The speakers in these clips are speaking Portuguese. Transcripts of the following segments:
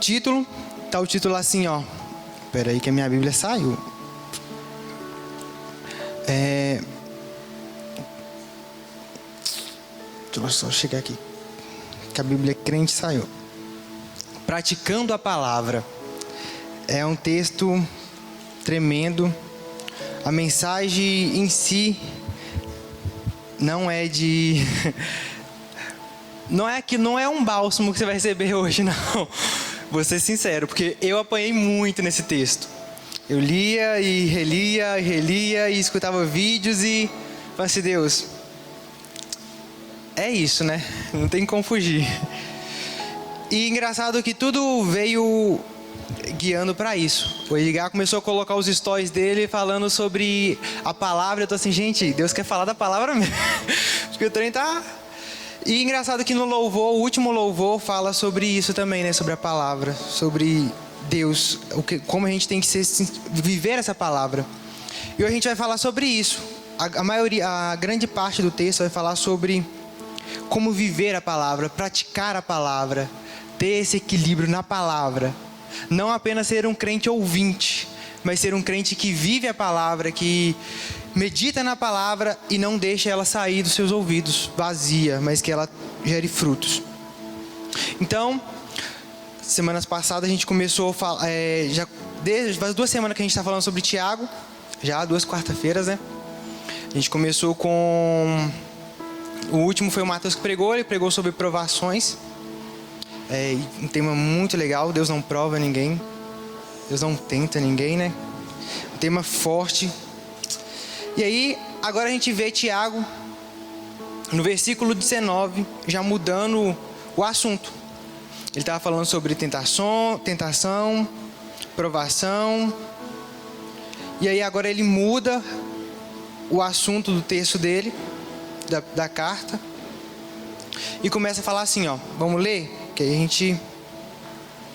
título. Tá o título assim, ó. Espera aí que a minha Bíblia saiu. Deixa eu só chegar aqui. Que a Bíblia crente saiu. Praticando a palavra. É um texto tremendo. A mensagem em si não é de... Não é um bálsamo que você vai receber hoje, não. Vou ser sincero, porque eu apanhei muito nesse texto. Eu lia e relia e escutava vídeos e falei assim, Deus, é isso, né? Não tem como fugir. E engraçado que tudo veio guiando para isso. O Edgar começou a colocar os stories dele falando sobre a palavra. Eu tô assim, gente, Deus quer falar da palavra mesmo. Porque o trem tá... E engraçado que no louvor, o último louvor fala sobre isso também, né? Sobre a palavra, sobre Deus, como a gente tem que viver essa palavra. E hoje a gente vai falar sobre isso. A grande parte do texto vai falar sobre como viver a palavra, praticar a palavra, ter esse equilíbrio na palavra. Não apenas ser um crente ouvinte, mas ser um crente que vive a palavra, que medita na palavra e não deixa ela sair dos seus ouvidos vazia, mas que ela gere frutos. Então, semanas passadas a gente começou a falar, desde as 2 semanas que a gente está falando sobre Tiago, já 2 quarta-feiras, né? A gente começou com... O último foi o Matheus que pregou, ele pregou sobre provações. Um tema muito legal, Deus não prova ninguém, Deus não tenta ninguém, né? Um tema forte. E aí, agora a gente vê Tiago, no versículo 19, já mudando o assunto. Ele estava falando sobre tentação, provação. E aí agora ele muda o assunto do texto dele, da carta. E começa a falar assim, ó. Vamos ler? Que aí a gente...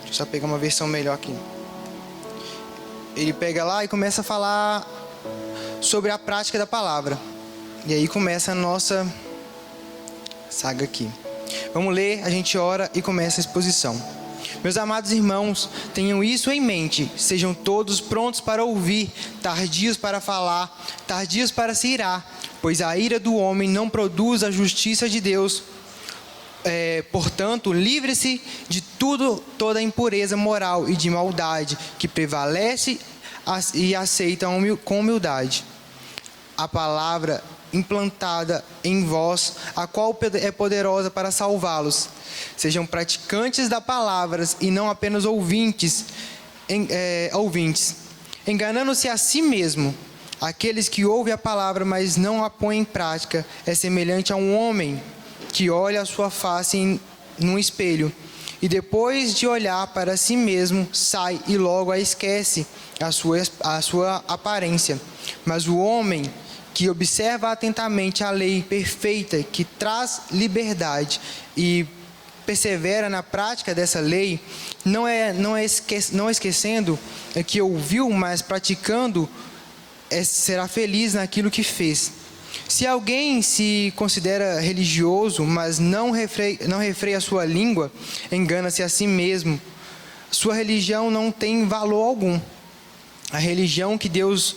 Deixa eu só pegar uma versão melhor aqui. Ele pega lá e começa a falar sobre a prática da palavra. E aí começa a nossa saga aqui. Vamos ler, a gente ora e começa a exposição. Meus amados irmãos, tenham isso em mente. Sejam todos prontos para ouvir, tardios para falar, tardios para se irar, pois a ira do homem não produz a justiça de Deus. Portanto, livre-se de toda impureza moral e de maldade que prevalece e aceita com humildade a palavra implantada em vós, a qual é poderosa para salvá-los. Sejam praticantes da palavra e não apenas ouvintes, enganando-se a si mesmo. Aqueles que ouvem a palavra, mas não a põem em prática, é semelhante a um homem que olha a sua face num espelho e depois de olhar para si mesmo, sai e logo a esquece a sua aparência. Mas o homem que observa atentamente a lei perfeita que traz liberdade e persevera na prática dessa lei, não esquecendo que ouviu, mas praticando, será feliz naquilo que fez. Se alguém se considera religioso, mas não refreia a sua língua, engana-se a si mesmo. Sua religião não tem valor algum. A religião que Deus,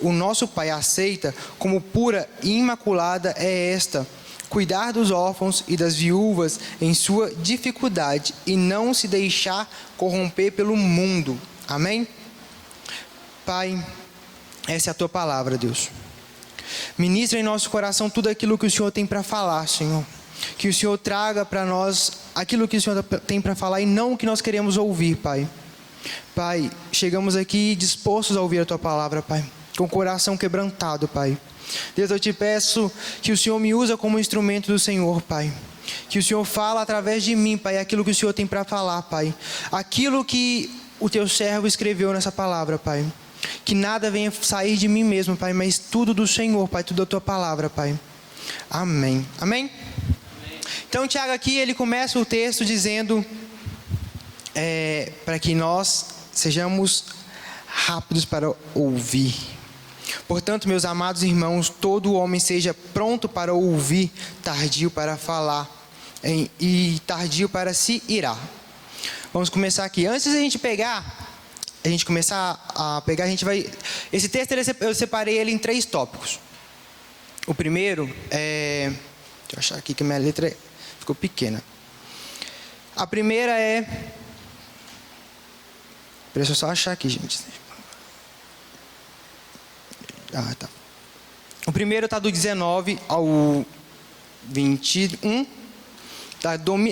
o nosso Pai, aceita como pura e imaculada é esta: cuidar dos órfãos e das viúvas em sua dificuldade e não se deixar corromper pelo mundo. Amém? Pai, essa é a Tua palavra, Deus. Ministra em nosso coração tudo aquilo que o Senhor tem para falar, Senhor. Que o Senhor traga para nós aquilo que o Senhor tem para falar e não o que nós queremos ouvir, Pai. Pai, chegamos aqui dispostos a ouvir a Tua palavra, Pai, com o coração quebrantado, Pai. Deus, eu te peço que o Senhor me usa como instrumento do Senhor, Pai. Que o Senhor fala através de mim, Pai, aquilo que o Senhor tem para falar, Pai. Aquilo que o Teu servo escreveu nessa palavra, Pai. Que nada venha sair de mim mesmo, Pai, mas tudo do Senhor, Pai, tudo da Tua palavra, Pai. Amém. Amém? Então, Tiago aqui, ele começa o texto dizendo para que nós sejamos rápidos para ouvir. Portanto, meus amados irmãos, todo homem seja pronto para ouvir, tardio para falar. e tardio para se irar. Vamos começar aqui. Antes da gente começar a pegar, a gente vai... Esse texto eu separei ele em 3 tópicos. O primeiro é... Deixa eu achar aqui que minha letra ficou pequena. A primeira é... Deixa eu só achar aqui, gente. Tá. O primeiro está do 19 ao 21.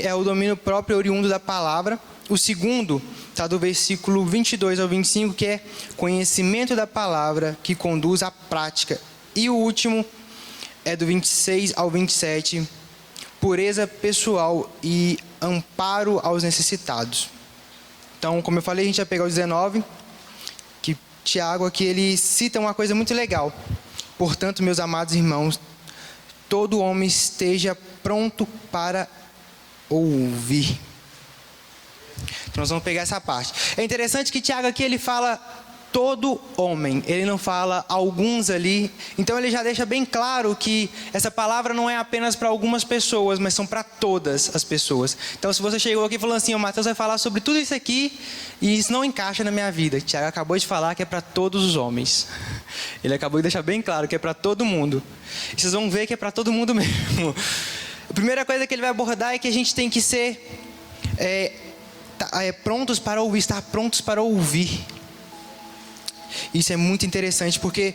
É o domínio próprio oriundo da palavra. O segundo está do versículo 22 ao 25, que é conhecimento da palavra que conduz à prática. E o último é do 26 ao 27, pureza pessoal e amparo aos necessitados. Então, como eu falei, a gente vai pegar o 19, que Tiago aqui ele cita uma coisa muito legal. Portanto, meus amados irmãos, todo homem esteja pronto para ouvir. Então, nós vamos pegar essa parte. É interessante que Tiago aqui ele fala todo homem, ele não fala alguns ali. Então ele já deixa bem claro que essa palavra não é apenas para algumas pessoas, mas são para todas as pessoas. Então se você chegou aqui falando assim, o Mateus vai falar sobre tudo isso aqui e isso não encaixa na minha vida. Tiago acabou de falar que é para todos os homens. Ele acabou de deixar bem claro que é para todo mundo. E vocês vão ver que é para todo mundo mesmo. A primeira coisa que ele vai abordar é que a gente tem que ser prontos para ouvir, estar prontos para ouvir. Isso é muito interessante, porque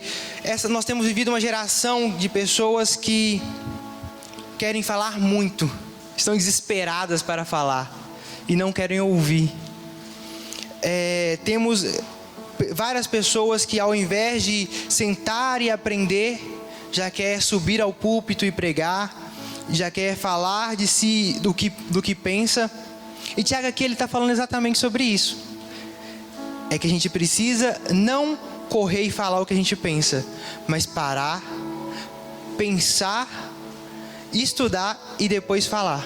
nós temos vivido uma geração de pessoas que querem falar muito, estão desesperadas para falar e não querem ouvir. Temos várias pessoas que, ao invés de sentar e aprender, já quer subir ao púlpito e pregar, já quer falar de si, do que pensa. E Tiago aqui ele está falando exatamente sobre isso. É que a gente precisa não correr e falar o que a gente pensa, mas parar, pensar, estudar e depois falar.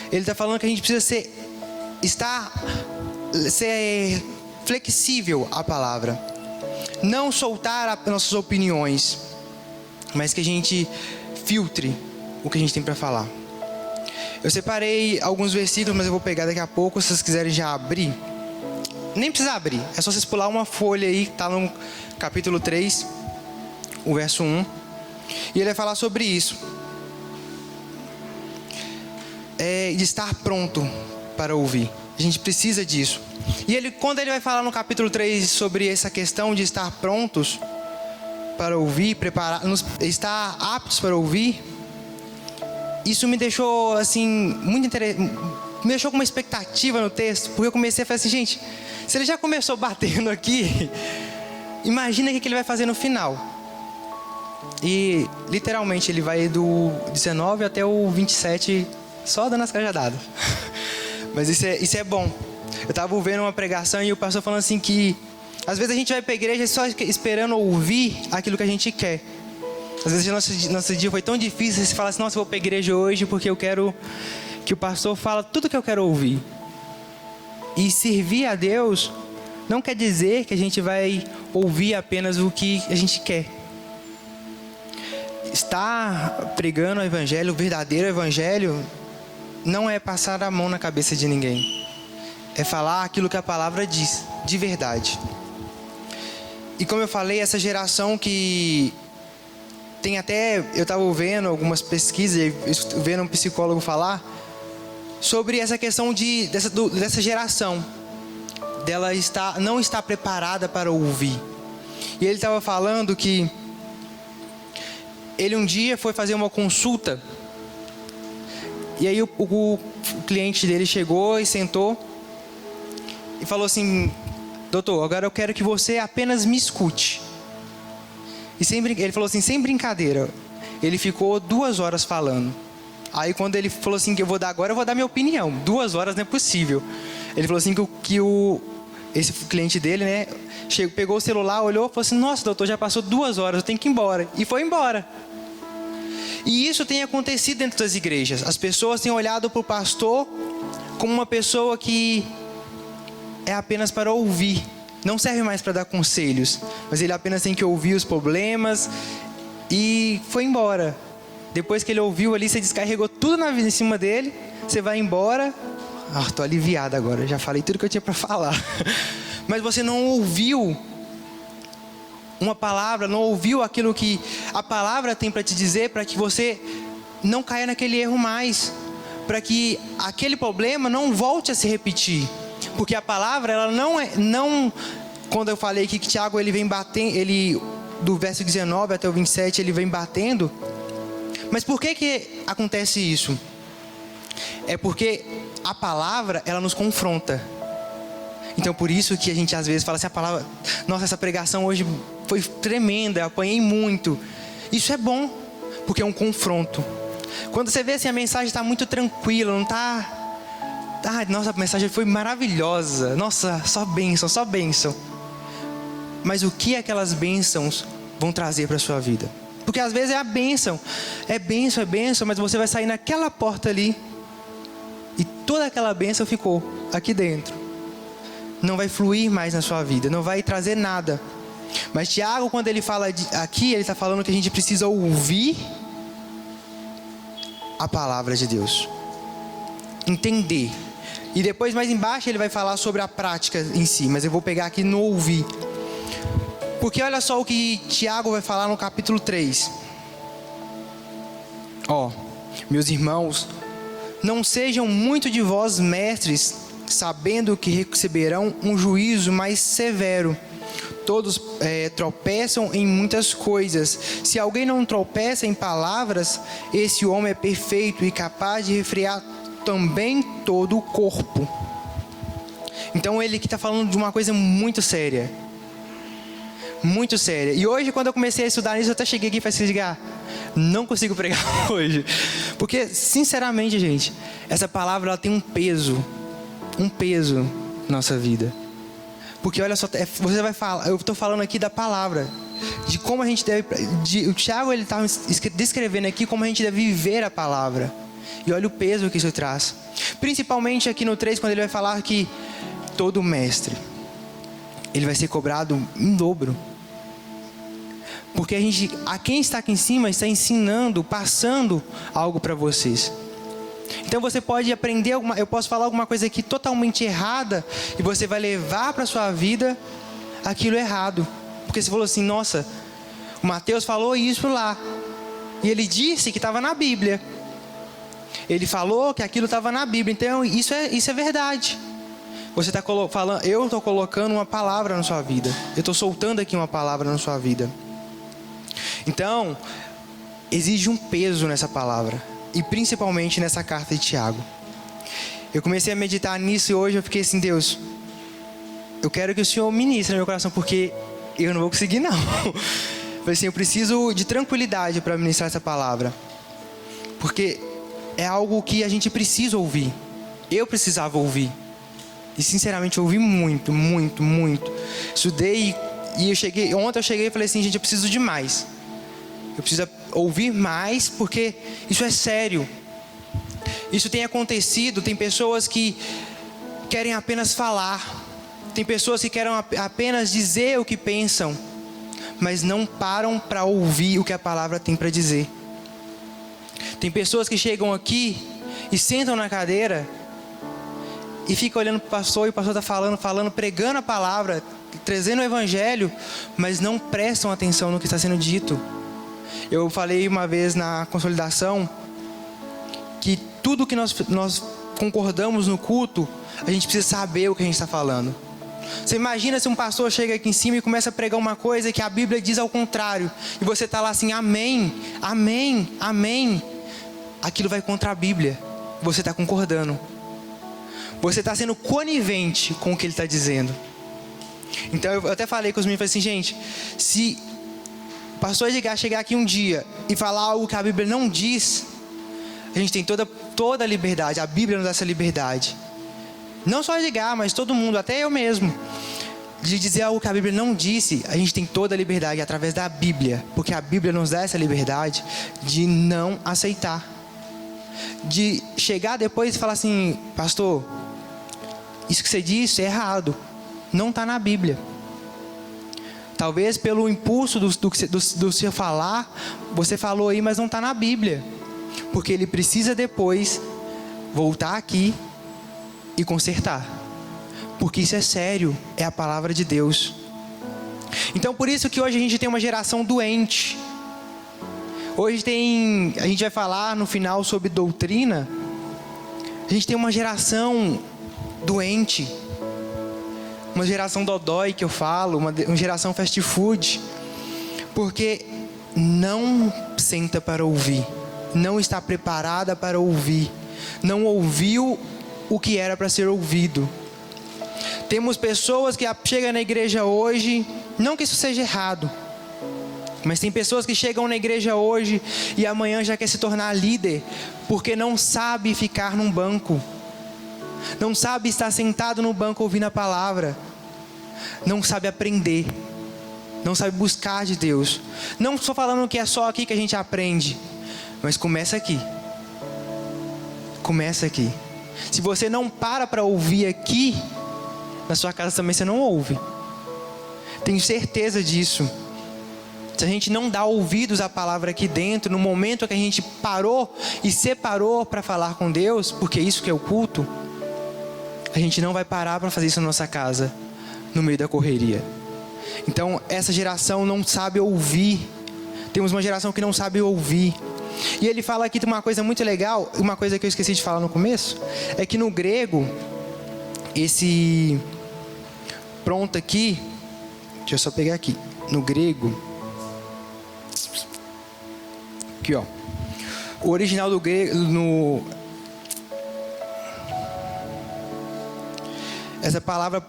Ele está falando que a gente precisa ser flexível à palavra, não soltar nossas opiniões, mas que a gente filtre o que a gente tem para falar. Eu separei alguns versículos, mas eu vou pegar daqui a pouco, se vocês quiserem já abrir. Nem precisa abrir, é só vocês pular uma folha aí, que está no capítulo 3, o verso 1. E ele vai falar sobre isso. De estar pronto para ouvir. A gente precisa disso. E quando ele vai falar no capítulo 3 sobre essa questão de estar prontos para ouvir, estar aptos para ouvir, isso me deixou assim, muito interessante, me deixou com uma expectativa no texto, porque eu comecei a falar assim, gente, se ele já começou batendo aqui, imagina o que ele vai fazer no final. E literalmente ele vai do 19 até o 27 só dando as cajadadas. Mas isso é bom. Eu estava ouvindo uma pregação e o pastor falando assim que às vezes a gente vai para a igreja só esperando ouvir aquilo que a gente quer. Às vezes nosso dia foi tão difícil, você fala assim, nossa, eu vou para a igreja hoje porque eu quero que o pastor fale tudo que eu quero ouvir. E servir a Deus não quer dizer que a gente vai ouvir apenas o que a gente quer. Estar pregando o evangelho, o verdadeiro evangelho, não é passar a mão na cabeça de ninguém. É falar aquilo que a palavra diz, de verdade. E como eu falei, essa geração que tem até... Eu estava vendo algumas pesquisas, vendo um psicólogo falar sobre essa questão dessa geração, dela não estar preparada para ouvir. E ele estava falando que ele um dia foi fazer uma consulta, e aí o cliente dele chegou e sentou e falou assim, doutor, agora eu quero que você apenas me escute. E ele falou assim, sem brincadeira, ele ficou 2 horas falando. Aí quando ele falou assim, que eu vou dar minha opinião. 2 horas não é possível. Ele falou assim esse cliente dele, né, pegou o celular, olhou e falou assim, nossa doutor, já passou 2 horas, eu tenho que ir embora. E foi embora. E isso tem acontecido dentro das igrejas. As pessoas têm olhado para o pastor como uma pessoa que é apenas para ouvir. Não serve mais para dar conselhos, mas ele apenas tem que ouvir os problemas e foi embora. Depois que ele ouviu ali, você descarregou tudo na vida em cima dele, você vai embora. Tô aliviado agora, já falei tudo que eu tinha para falar. Mas você não ouviu uma palavra, não ouviu aquilo que a palavra tem para te dizer, para que você não caia naquele erro mais, para que aquele problema não volte a se repetir. Porque a palavra, ela não quando eu falei aqui que Tiago ele vem batendo, ele do verso 19 até o 27, ele vem batendo. Mas por que acontece isso? É porque a palavra, ela nos confronta. Então por isso que a gente às vezes fala assim, a palavra, nossa, essa pregação hoje foi tremenda, eu apanhei muito. Isso é bom, porque é um confronto. Quando você vê assim, a mensagem está muito tranquila, não está... nossa, a mensagem foi maravilhosa, nossa, só bênção, só bênção. Mas o que aquelas bênçãos vão trazer para a sua vida? Porque às vezes é bênção, mas você vai sair naquela porta ali e toda aquela bênção ficou aqui dentro. Não vai fluir mais na sua vida, não vai trazer nada. Mas Tiago, quando ele fala aqui, ele está falando que a gente precisa ouvir a palavra de Deus, entender. E depois mais embaixo ele vai falar sobre a prática em si, mas eu vou pegar aqui no ouvir. Porque olha só o que Tiago vai falar no capítulo 3. Meus irmãos, não sejam muito de vós mestres, sabendo que receberão um juízo mais severo. Todos tropeçam em muitas coisas. Se alguém não tropeça em palavras, esse homem é perfeito e capaz de refrear também todo o corpo. Então ele aqui está falando de uma coisa muito séria. Muito séria. E hoje, quando eu comecei a estudar nisso, eu até cheguei aqui e falei assim, não consigo pregar hoje. Porque, sinceramente, gente, essa palavra ela tem um peso na nossa vida. Porque olha só, você vai falar, eu estou falando aqui da palavra, de como a gente deve, o Tiago ele está descrevendo aqui como a gente deve viver a palavra. E olha o peso que isso traz. Principalmente aqui no 3, quando ele vai falar que todo mestre, ele vai ser cobrado em dobro. Porque a quem está aqui em cima está ensinando, passando algo para vocês. Então você pode aprender, eu posso falar alguma coisa aqui totalmente errada, e você vai levar para a sua vida aquilo errado. Porque você falou assim, nossa, o Mateus falou isso lá, e ele disse que estava na Bíblia. Ele falou que aquilo estava na Bíblia, então isso é verdade. Você está falando, eu estou colocando uma palavra na sua vida, eu estou soltando aqui uma palavra na sua vida. Então, exige um peso nessa palavra, e principalmente nessa carta de Tiago. Eu comecei a meditar nisso e hoje eu fiquei assim, Deus, eu quero que o Senhor ministre no meu coração, porque eu não vou conseguir não. Falei assim, eu preciso de tranquilidade para ministrar essa palavra, porque é algo que a gente precisa ouvir. Eu precisava ouvir, e sinceramente eu ouvi muito. Estudei e ontem eu cheguei e falei assim, gente, eu preciso de mais. Eu preciso ouvir mais, porque isso é sério. Isso tem acontecido, tem pessoas que querem apenas falar. Tem pessoas que querem apenas dizer o que pensam, mas não param para ouvir o que a palavra tem para dizer. Tem pessoas que chegam aqui e sentam na cadeira e ficam olhando para o pastor, e o pastor está falando, pregando a palavra, trazendo o evangelho, mas não prestam atenção no que está sendo dito. Eu falei uma vez na consolidação que tudo que nós concordamos no culto, a gente precisa saber o que a gente está falando. Você imagina se um pastor chega aqui em cima e começa a pregar uma coisa que a Bíblia diz ao contrário, e você está lá assim, amém, amém, amém. Aquilo vai contra a Bíblia, você está concordando. Você está sendo conivente com o que ele está dizendo. Então eu até falei com os meninos, falei assim, gente, se o pastor Edgar chegar aqui um dia e falar algo que a Bíblia não diz, a gente tem toda a liberdade, a Bíblia nos dá essa liberdade. Não só Edgar, mas todo mundo, até eu mesmo, de dizer algo que a Bíblia não disse. A gente tem toda a liberdade através da Bíblia, porque a Bíblia nos dá essa liberdade de não aceitar, de chegar depois e falar assim, pastor, isso que você disse é errado, não está na Bíblia. Talvez pelo impulso do seu falar, você falou aí, mas não está na Bíblia. Porque ele precisa depois voltar aqui e consertar. Porque isso é sério, é a palavra de Deus. Então por isso que hoje a gente tem uma geração doente. Hoje a gente vai falar no final sobre doutrina. A gente tem uma geração doente. Uma geração dodói que eu falo, uma geração fast food. Porque não senta para ouvir. Não está preparada para ouvir. Não ouviu o que era para ser ouvido. Temos pessoas que chegam na igreja hoje, não que isso seja errado, mas tem pessoas que chegam na igreja hoje e amanhã já quer se tornar líder, porque não sabe ficar num banco, não sabe estar sentado no banco ouvindo a palavra, não sabe aprender, não sabe buscar de Deus. Não estou falando que é só aqui que a gente aprende, mas começa aqui. Começa aqui. Se você não para ouvir aqui, na sua casa também você não ouve. Tenho certeza disso. Se a gente não dá ouvidos à palavra aqui dentro, no momento que a gente parou e separou para falar com Deus, porque isso que é o culto, a gente não vai parar para fazer isso na nossa casa, no meio da correria. Então essa geração não sabe ouvir. Temos uma geração que não sabe ouvir. E ele fala aqui de uma coisa muito legal, uma coisa que eu esqueci de falar no começo, é que no grego, esse pronto aqui, deixa eu só pegar aqui, no grego, aqui ó, o original do grego, essa palavra,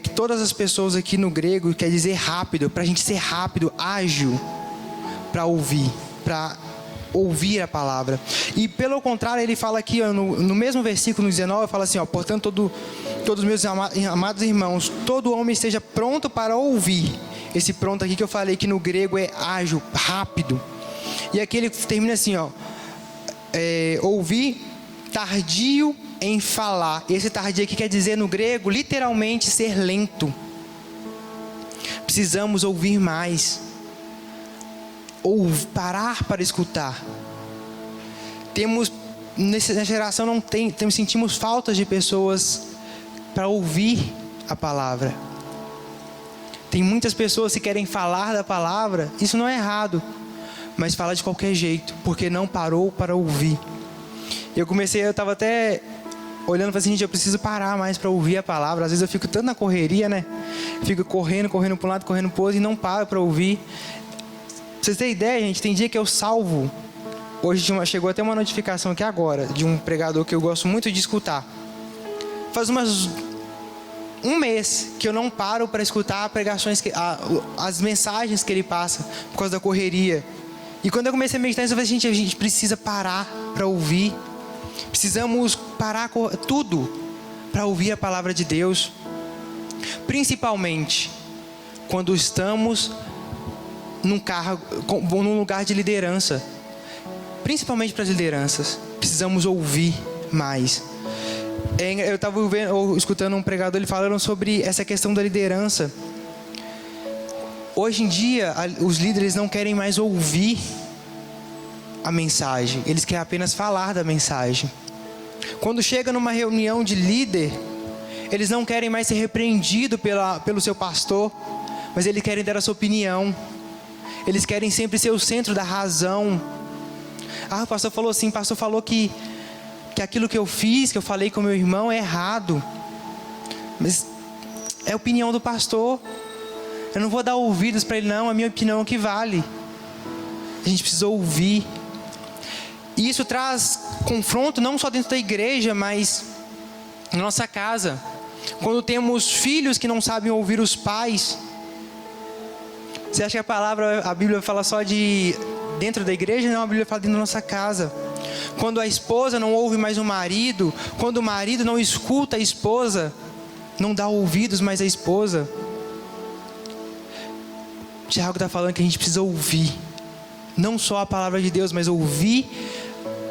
que todas as pessoas aqui no grego quer dizer rápido, para a gente ser rápido, ágil, para ouvir a palavra. E pelo contrário, ele fala aqui ó, no mesmo versículo 19, fala assim ó, portanto todos meus amados irmãos, todo homem esteja pronto para ouvir. Esse pronto aqui que eu falei que no grego é ágil, rápido. E aqui ele termina assim ó, ouvir, tardio em falar. Esse tardio aqui quer dizer no grego literalmente ser lento. Precisamos ouvir mais, ou parar para escutar. Nessa geração sentimos faltas de pessoas para ouvir a palavra. Tem muitas pessoas que querem falar da palavra, isso não é errado, mas fala de qualquer jeito, porque não parou para ouvir. Eu estava até olhando e falei assim, gente, eu preciso parar mais para ouvir a palavra. Às vezes eu fico tanto na correria, né? Fico correndo para um lado, correndo para o outro e não paro para ouvir. Pra vocês terem ideia, gente, tem dia que eu salvo. Hoje chegou até uma notificação aqui agora, de um pregador que eu gosto muito de escutar. Faz um mês que eu não paro para escutar as mensagens que ele passa, por causa da correria. E quando eu comecei a meditar, eu falei, gente, a gente precisa parar para ouvir. Precisamos parar com tudo para ouvir a palavra de Deus. Principalmente quando estamos num lugar de liderança. Principalmente para as lideranças. Precisamos ouvir mais. Eu estava escutando um pregador, ele falando sobre essa questão da liderança. Hoje em dia, os líderes não querem mais ouvir a mensagem. Eles querem apenas falar da mensagem. Quando chega numa reunião de líder, eles não querem mais ser repreendidos pelo seu pastor, mas eles querem dar a sua opinião. Eles querem sempre ser o centro da razão. O pastor falou assim, o pastor falou que aquilo que eu fiz, que eu falei com meu irmão é errado. Mas é a opinião do pastor. Eu não vou dar ouvidos para ele não, a minha opinião é o que vale. A gente precisa ouvir. E isso traz confronto não só dentro da igreja, mas na nossa casa. Quando temos filhos que não sabem ouvir os pais. Você acha que a Bíblia fala só de dentro da igreja? Não, a Bíblia fala dentro da nossa casa. Quando a esposa não ouve mais o marido, quando o marido não escuta a esposa, não dá ouvidos mais à esposa. Tiago está falando que a gente precisa ouvir, não só a palavra de Deus, mas ouvir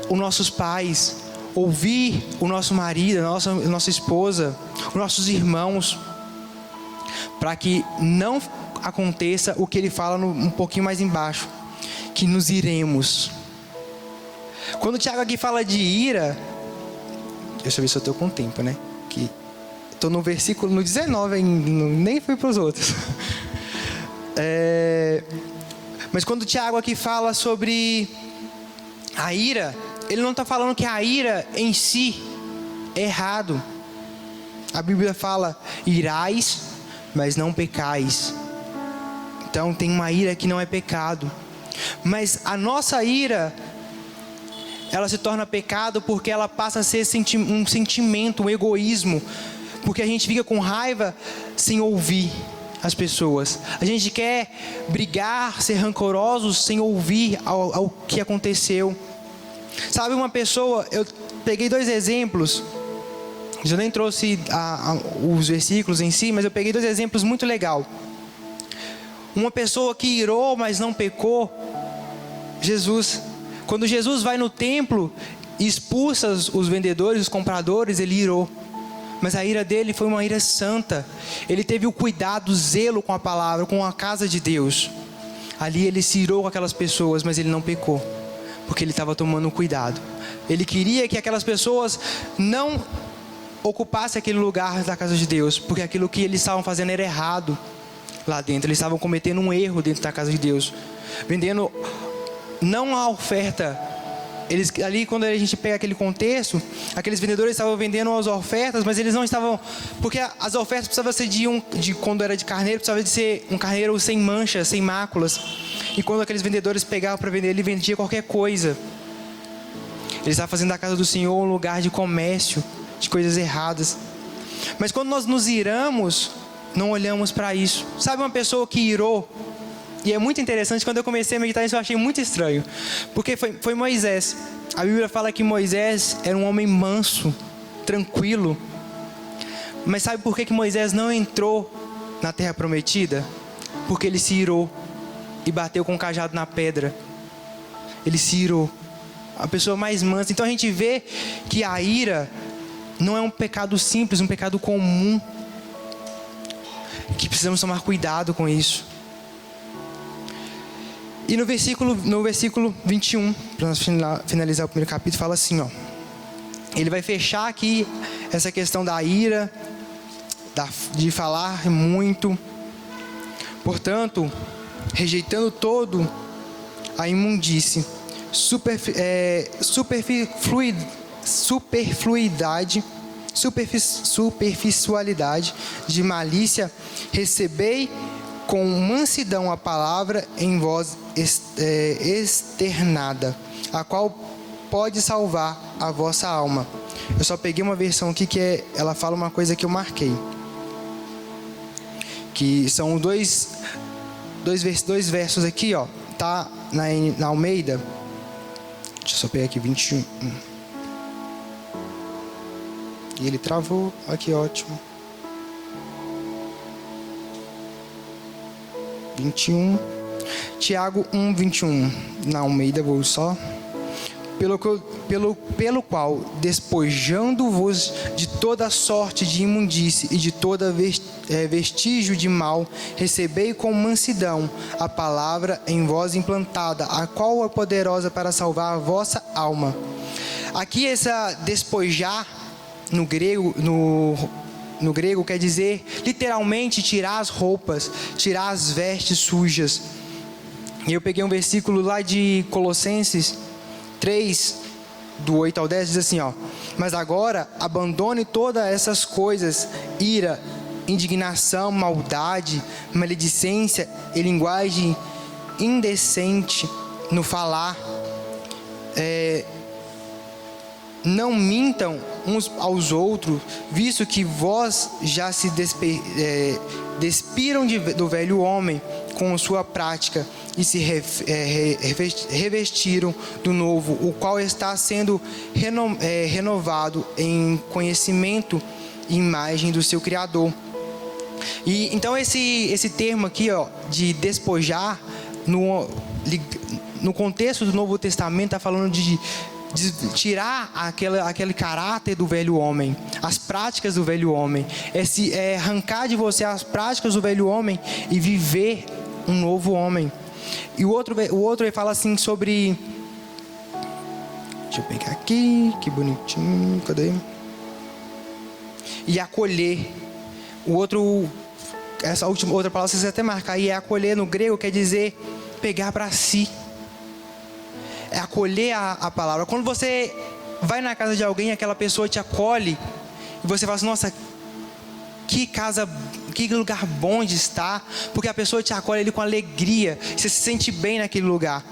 os nossos pais, ouvir o nosso marido, a nossa esposa, os nossos irmãos, para que não aconteça o que ele fala um pouquinho mais embaixo, que nos iremos. Quando o Tiago aqui fala de ira, deixa eu ver se eu estou com tempo, né? Que estou no versículo no 19 ainda, nem fui para os outros. Mas quando o Tiago aqui fala sobre a ira, ele não está falando que a ira em si é errado. A Bíblia fala: irais, mas não pecais. Então tem uma ira que não é pecado. Mas a nossa ira, ela se torna pecado porque ela passa a ser um sentimento, um egoísmo. Porque a gente fica com raiva sem ouvir as pessoas. A gente quer brigar, ser rancorosos sem ouvir ao que aconteceu. Sabe, uma pessoa, eu peguei 2 exemplos. Eu nem trouxe os versículos em si, mas eu peguei 2 exemplos muito legais. Uma pessoa que irou, mas não pecou, Jesus. Quando Jesus vai no templo e expulsa os vendedores, os compradores, ele irou. Mas a ira dele foi uma ira santa. Ele teve o cuidado, o zelo com a palavra, com a casa de Deus. Ali ele se irou com aquelas pessoas, mas ele não pecou, porque ele estava tomando cuidado. Ele queria que aquelas pessoas não ocupassem aquele lugar da casa de Deus, porque aquilo que eles estavam fazendo era errado lá dentro. Eles estavam cometendo um erro dentro da casa de Deus, vendendo não a oferta. Eles, ali quando a gente pega aquele contexto, aqueles vendedores estavam vendendo as ofertas, mas eles não estavam, porque as ofertas precisavam ser quando era de carneiro, precisava de ser um carneiro sem manchas, sem máculas. E quando aqueles vendedores pegavam para vender, ele vendia qualquer coisa. Eles estavam fazendo da casa do Senhor um lugar de comércio, de coisas erradas. Mas quando nós nos iramos, não olhamos para isso. Sabe uma pessoa que irou? E é muito interessante, quando eu comecei a meditar nisso, eu achei muito estranho. Porque foi Moisés. A Bíblia fala que Moisés era um homem manso, tranquilo. Mas sabe por que Moisés não entrou na terra prometida? Porque ele se irou e bateu com o cajado na pedra. Ele se irou. A pessoa mais mansa. Então a gente vê que a ira não é um pecado simples, um pecado comum. Que precisamos tomar cuidado com isso. E no versículo 21, para nós finalizar o primeiro capítulo, fala assim, ó. Ele vai fechar aqui essa questão da ira, de falar muito. Portanto, rejeitando todo a imundície, superficialidade de malícia, recebei com mansidão a palavra em voz externada, a qual pode salvar a vossa alma. Eu só peguei uma versão aqui que ela fala uma coisa que eu marquei, que são dois versos aqui, ó. Tá na Almeida. Deixa eu só pegar aqui 21. E ele travou. Aqui, ótimo. 21. Tiago 1, 21. Na Almeida, vou só. Pelo qual, despojando-vos de toda sorte de imundície e de toda vestígio de mal, recebei com mansidão a palavra em vós implantada, a qual é poderosa para salvar a vossa alma. Aqui essa despojar no grego quer dizer literalmente tirar as roupas, tirar as vestes sujas. E eu peguei um versículo lá de Colossenses 3, do 8 ao 10, diz assim, ó: mas agora abandone todas essas coisas, ira, indignação, maldade, maledicência e linguagem indecente no falar. Não mintam uns aos outros, visto que vós já se despiram do velho homem com sua prática e se revestiram do novo, o qual está sendo renovado em conhecimento e imagem do seu Criador. E então esse termo aqui, ó, de despojar, no contexto do Novo Testamento, está falando de tirar aquele caráter do velho homem, as práticas do velho homem, é arrancar de você as práticas do velho homem e viver um novo homem. E o outro ele fala assim sobre, deixa eu pegar aqui, que bonitinho, cadê? E acolher. Essa outra palavra vocês até marcar aí, é acolher no grego, quer dizer pegar para si. É acolher a palavra. Quando você vai na casa de alguém, aquela pessoa te acolhe, e você fala assim, nossa, que lugar bom de estar, porque a pessoa te acolhe ali com alegria, você se sente bem naquele lugar.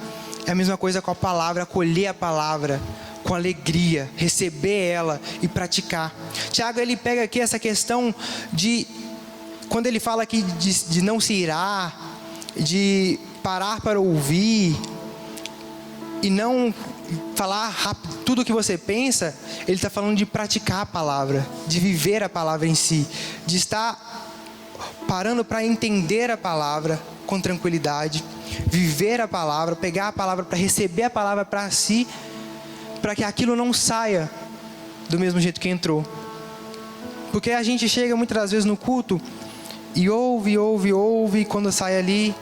É a mesma coisa com a palavra, acolher a palavra com alegria, receber ela e praticar. Tiago, ele pega aqui essa questão de, quando ele fala aqui de não se irar, de parar para ouvir, e não falar rápido tudo o que você pensa, ele está falando de praticar a palavra, de viver a palavra em si, de estar parando para entender a palavra com tranquilidade, viver a palavra, pegar a palavra para receber a palavra para si, para que aquilo não saia do mesmo jeito que entrou. Porque a gente chega muitas das vezes no culto e ouve, e quando sai ali,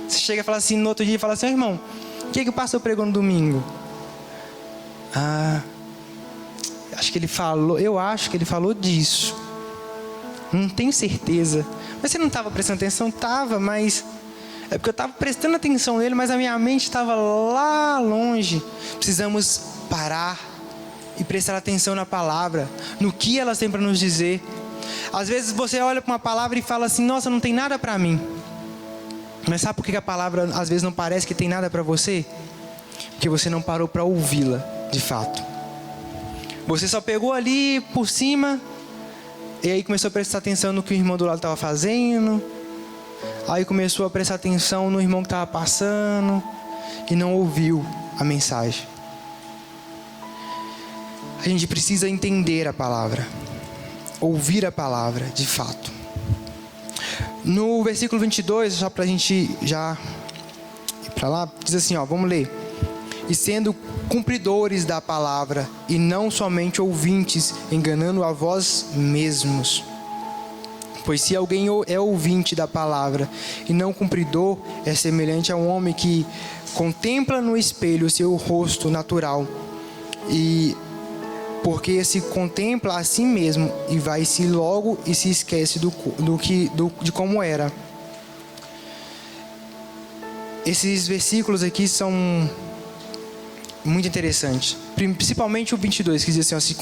você chega e fala assim, no outro dia, fala assim, irmão, o que o pastor pregou no domingo? Eu acho que ele falou disso. Não tenho certeza. Mas você não estava prestando atenção? Estava, mas é porque eu estava prestando atenção nele, mas a minha mente estava lá longe. Precisamos parar e prestar atenção na palavra, no que ela tem para nos dizer. Às vezes você olha para uma palavra e fala assim, nossa, não tem nada para mim. Mas sabe por que a palavra às vezes não parece que tem nada para você? Porque você não parou para ouvi-la de fato. Você só pegou ali por cima, e aí começou a prestar atenção no que o irmão do lado estava fazendo, aí começou a prestar atenção no irmão que estava passando, e não ouviu a mensagem. A gente precisa entender a palavra, ouvir a palavra de fato. No versículo 22, só para a gente já ir para lá, diz assim, vamos ler. E sendo cumpridores da palavra, e não somente ouvintes, enganando a vós mesmos. Pois se alguém é ouvinte da palavra, e não cumpridor, é semelhante a um homem que contempla no espelho o seu rosto natural, e porque se contempla a si mesmo, e vai-se logo e se esquece de como era. Esses versículos aqui são muito interessantes, principalmente o 22, que diz assim,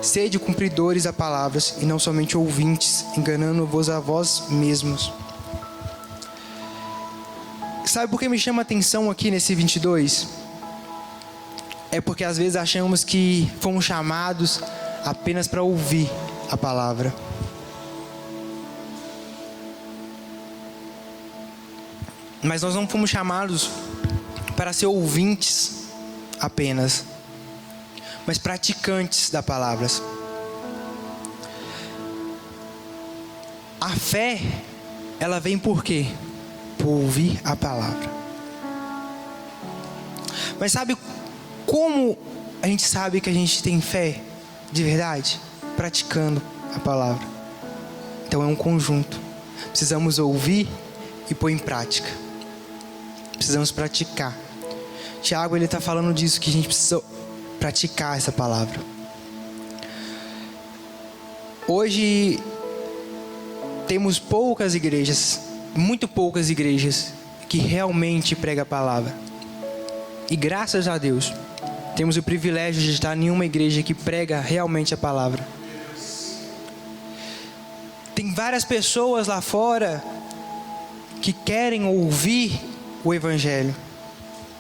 sede cumpridores da palavra, e não somente ouvintes, enganando-vos a vós mesmos. Sabe por que me chama a atenção aqui nesse 22? É porque às vezes achamos que fomos chamados apenas para ouvir a palavra. Mas nós não fomos chamados para ser ouvintes apenas, mas praticantes da palavra. A fé, ela vem por quê? Por ouvir a palavra. Mas sabe como a gente sabe que a gente tem fé de verdade? Praticando a palavra. Então é um conjunto. Precisamos ouvir e pôr em prática. Precisamos praticar. Tiago, ele está falando disso, que a gente precisa praticar essa palavra. Hoje temos poucas igrejas, muito poucas igrejas, que realmente pregam a palavra. E graças a Deus, temos o privilégio de estar em uma igreja que prega realmente a palavra. Tem várias pessoas lá fora que querem ouvir o Evangelho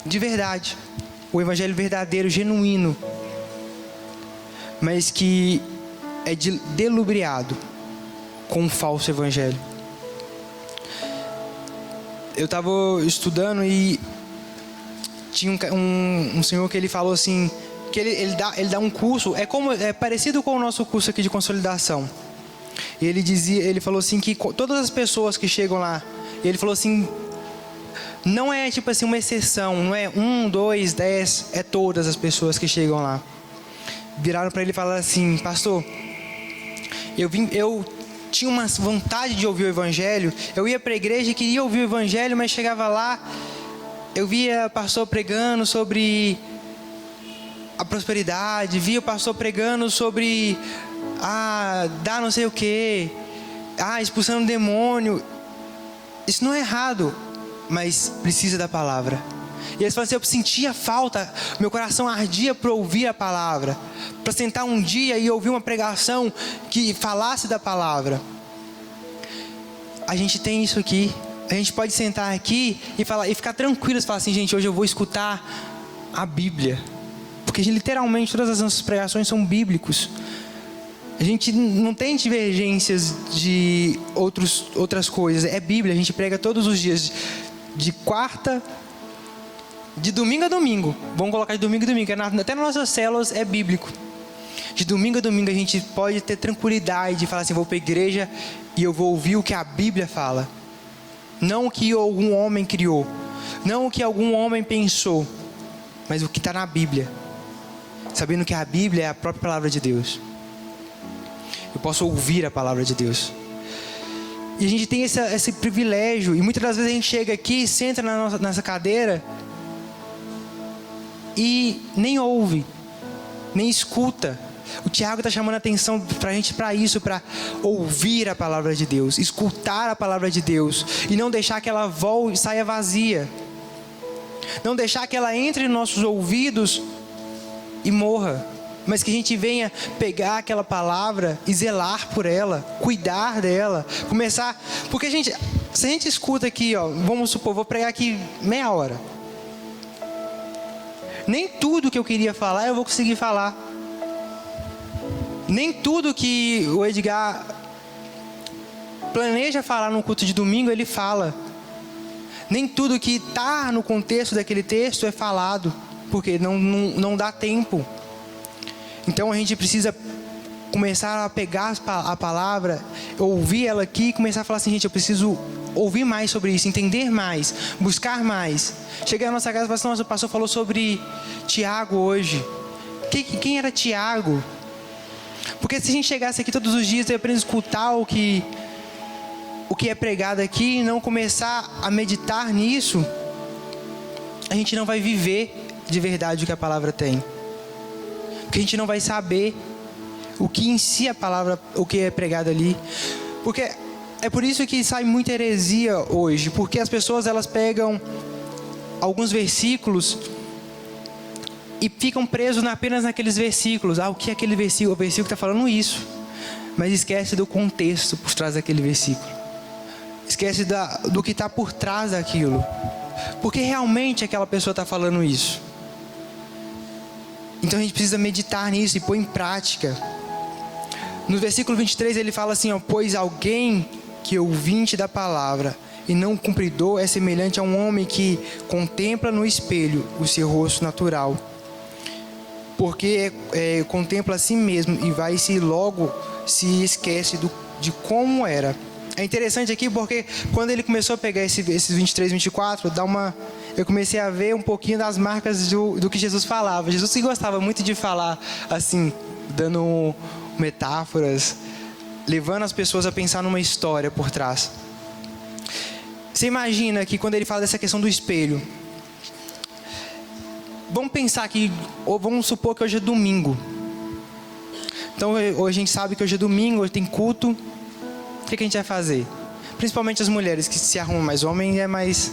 de verdade, o Evangelho verdadeiro, genuíno, mas que é delubriado com um falso Evangelho. Eu estava estudando e tinha um senhor que ele falou assim, que ele dá um curso, é parecido com o nosso curso aqui de consolidação. E ele falou assim que todas as pessoas que chegam lá, ele falou assim, não é tipo assim uma exceção, não é 1, 2, 10, é todas as pessoas que chegam lá. Viraram para ele e falaram assim: pastor, eu tinha uma vontade de ouvir o evangelho, eu ia para a igreja e queria ouvir o evangelho, mas chegava lá, eu via o pastor pregando sobre a prosperidade, via o pastor pregando sobre dar não sei o que, expulsando o demônio. Isso não é errado, mas precisa da palavra. E eles falam assim: eu sentia falta, meu coração ardia para ouvir a palavra, para sentar um dia e ouvir uma pregação que falasse da palavra. A gente tem isso aqui. A gente pode sentar aqui e falar, e ficar tranquilo, e falar assim: gente, hoje eu vou escutar a Bíblia, porque literalmente todas as nossas pregações são bíblicos. A gente não tem divergências de outras coisas, é Bíblia. A gente prega todos os dias, de domingo a domingo. Vamos colocar de domingo a domingo, até nas nossas células é bíblico. De domingo a domingo a gente pode ter tranquilidade de falar assim: vou para a igreja e eu vou ouvir o que a Bíblia fala, não o que algum homem criou, não o que algum homem pensou, mas o que está na Bíblia, sabendo que a Bíblia é a própria palavra de Deus. Eu posso ouvir a palavra de Deus. E a gente tem esse privilégio. E muitas das vezes a gente chega aqui, senta nessa cadeira e nem ouve, nem escuta. O Tiago está chamando a atenção para a gente para isso, para ouvir a palavra de Deus, escutar a palavra de Deus e não deixar que ela volte e saia vazia. Não deixar que ela entre em nossos ouvidos e morra, mas que a gente venha pegar aquela palavra e zelar por ela, cuidar dela, começar. Porque se a gente escuta aqui, vamos supor, vou pregar aqui meia hora, nem tudo que eu queria falar eu vou conseguir falar. Nem tudo que o Edgar planeja falar no culto de domingo ele fala. Nem tudo que está no contexto daquele texto é falado, porque não dá tempo. Então a gente precisa começar a pegar a palavra, ouvir ela aqui e começar a falar assim: gente, eu preciso ouvir mais sobre isso, entender mais, buscar mais. Chegar na nossa casa e falar assim: nossa, o pastor falou sobre Tiago hoje. Quem era Tiago? Porque se a gente chegasse aqui todos os dias e aprender a escutar o que é pregado aqui e não começar a meditar nisso, a gente não vai viver de verdade o que a palavra tem. Porque a gente não vai saber o que em si a palavra, o que é pregado ali. Porque é por isso que sai muita heresia hoje, porque as pessoas elas pegam alguns versículos e ficam presos apenas naqueles versículos. O que é aquele versículo? O versículo está falando isso, mas esquece do contexto por trás daquele versículo, esquece do que está por trás daquilo, porque realmente aquela pessoa está falando isso. Então a gente precisa meditar nisso e pôr em prática. No versículo 23 ele fala assim: pois alguém que ouvinte da palavra e não cumpridor é semelhante a um homem que contempla no espelho o seu rosto natural, porque contempla a si mesmo e vai-se logo se esquece de como era. É interessante aqui porque quando ele começou a pegar esses 23, 24, eu comecei a ver um pouquinho das marcas do que Jesus falava. Jesus que gostava muito de falar assim, dando metáforas, levando as pessoas a pensar numa história por trás. Você imagina que quando ele fala dessa questão do espelho, vamos pensar que, ou vamos supor que hoje é domingo. Então hoje a gente sabe que hoje é domingo, hoje tem culto. O que a gente vai fazer? Principalmente as mulheres que se arrumam mais. O homem é mais...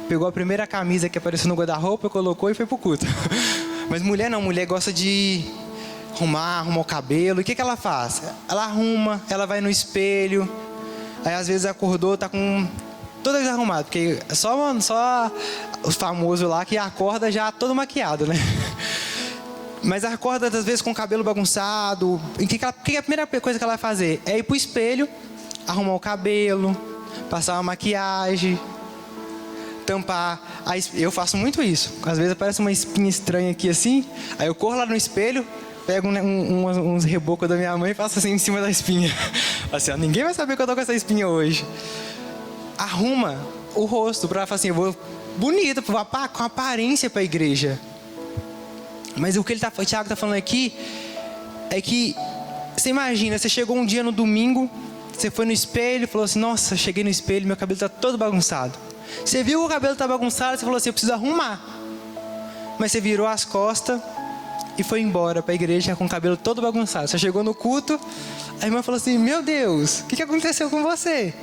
Pegou a primeira camisa que apareceu no guarda-roupa, colocou e foi pro culto. Mas mulher não, mulher gosta de arrumar o cabelo. E o que ela faz? Ela arruma, ela vai no espelho. Aí às vezes acordou, tá com toda desarrumada, porque só os famosos lá que acorda já todo maquiado, né? Mas acorda às vezes com o cabelo bagunçado. E que a primeira coisa que ela vai fazer? É ir pro espelho, arrumar o cabelo, passar uma maquiagem, tampar. Eu faço muito isso. Às vezes aparece uma espinha estranha aqui assim, aí eu corro lá no espelho, pego uns rebocos da minha mãe e faço assim em cima da espinha. Assim, ninguém vai saber que eu tô com essa espinha hoje. Arruma o rosto pra falar assim: eu vou bonita, com aparência para a igreja. Mas o que o Tiago está falando aqui é que você imagina, você chegou um dia no domingo, você foi no espelho e falou assim: nossa, cheguei no espelho, meu cabelo está todo bagunçado. Você viu que o cabelo está bagunçado, você falou assim: eu preciso arrumar. Mas você virou as costas e foi embora para a igreja com o cabelo todo bagunçado. Você chegou no culto, a irmã falou assim: meu Deus, o que aconteceu com você?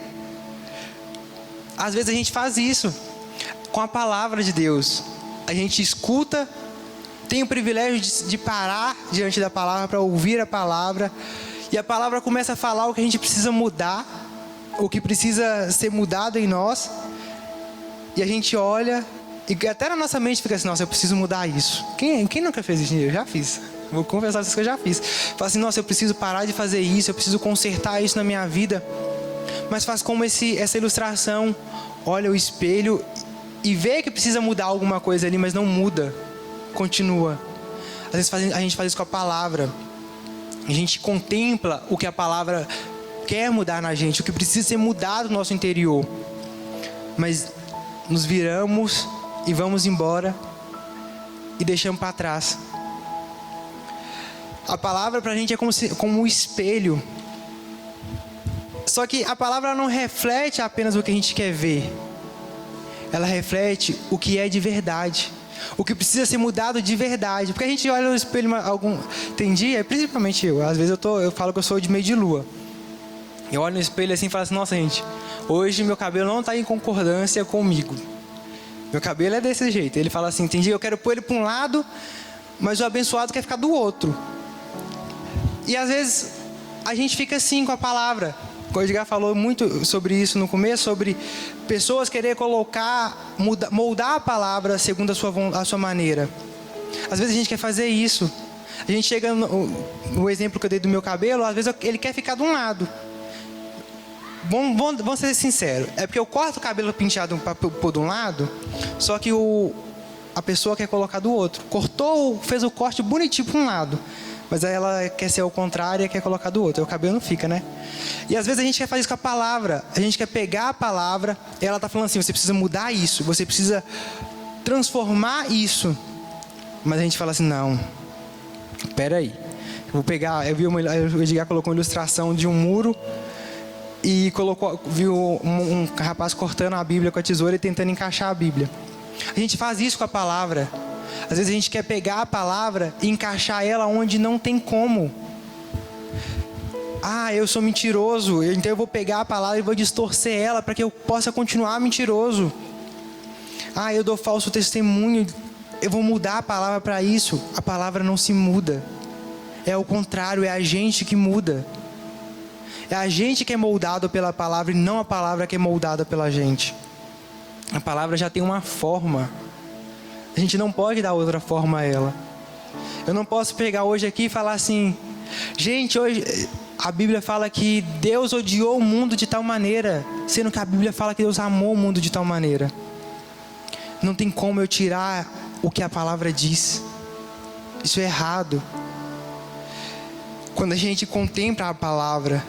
Às vezes a gente faz isso com a palavra de Deus. A gente escuta, tem o privilégio de parar diante da palavra para ouvir a palavra. E a palavra começa a falar o que a gente precisa mudar, o que precisa ser mudado em nós. E a gente olha e até na nossa mente fica assim: nossa, eu preciso mudar isso. Quem nunca fez isso? Eu já fiz. Vou confessar essas coisas que eu já fiz. Fala assim: nossa, eu preciso parar de fazer isso, eu preciso consertar isso na minha vida. Mas faz como essa ilustração. Olha o espelho e vê que precisa mudar alguma coisa ali, mas não muda. Continua. Às vezes a gente faz isso com a palavra. A gente contempla o que a palavra quer mudar na gente, o que precisa ser mudado no nosso interior. Mas nos viramos e vamos embora e deixamos para trás. A palavra para a gente é como um espelho. Só que a palavra não reflete apenas o que a gente quer ver. Ela reflete o que é de verdade. O que precisa ser mudado de verdade. Porque a gente olha no espelho tem dia, principalmente eu. Às vezes eu falo que eu sou de meio de lua. Eu olho no espelho assim e falo assim: nossa, gente, hoje meu cabelo não está em concordância comigo. Meu cabelo é desse jeito. Ele fala assim: tem dia eu quero pôr ele para um lado, mas o abençoado quer ficar do outro. E às vezes a gente fica assim com a palavra. O Edgar falou muito sobre isso no começo, sobre pessoas querer moldar a palavra segundo a sua maneira. Às vezes a gente quer fazer isso. A gente chega no exemplo que eu dei do meu cabelo, às vezes ele quer ficar de um lado. Vamos ser sinceros. É porque eu corto o cabelo penteado para pôr de um lado, só que a pessoa quer colocar do outro. Cortou, fez o corte bonitinho para um lado, mas aí ela quer ser ao contrário e quer colocar do outro. Aí o cabelo não fica, né? E às vezes a gente quer fazer isso com a palavra. A gente quer pegar a palavra e ela está falando assim: você precisa mudar isso, você precisa transformar isso. Mas a gente fala assim: não, espera aí. Eu vou pegar... o Edgar colocou uma ilustração de um muro e viu um rapaz cortando a Bíblia com a tesoura e tentando encaixar a Bíblia. A gente faz isso com a palavra. Às vezes a gente quer pegar a palavra e encaixar ela onde não tem como. Ah, eu sou mentiroso, então eu vou pegar a palavra e vou distorcer ela para que eu possa continuar mentiroso. Ah, eu dou falso testemunho, eu vou mudar a palavra para isso. A palavra não se muda. É o contrário, é a gente que muda. É a gente que é moldado pela palavra e não a palavra que é moldada pela gente. A palavra já tem uma forma. A gente não pode dar outra forma a ela. Eu não posso pegar hoje aqui e falar assim: gente, hoje a Bíblia fala que Deus odiou o mundo de tal maneira, sendo que a Bíblia fala que Deus amou o mundo de tal maneira. Não tem como eu tirar o que a palavra diz. Isso é errado. Quando a gente contempla a palavra,